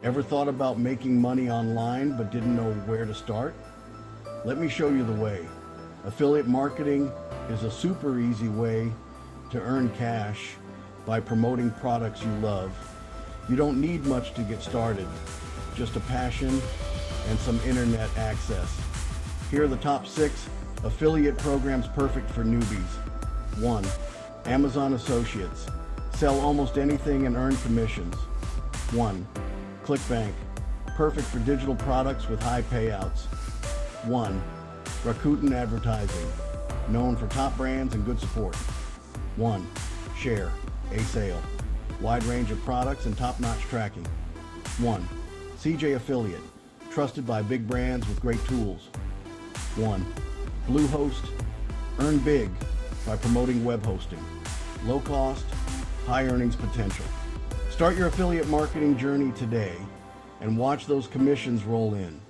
Ever thought about making money online but didn't know where to start? Let me show you the way. Affiliate marketing is a super easy way to earn cash by promoting products you love. You don't need much to get started, just a passion and some internet access. Here are the top 6 affiliate programs perfect for newbies. 1. Amazon Associates. Sell almost anything and earn commissions. 1. ClickBank. Perfect for digital products with high payouts. 1. Rakuten Advertising. Known for top brands and good support. 1. Share. A sale. Wide range of products and top-notch tracking. 1. CJ Affiliate. Trusted by big brands with great tools. 1. Bluehost. Earn big by promoting web hosting. Low cost, high earnings potential. Start your affiliate marketing journey today and watch those commissions roll in.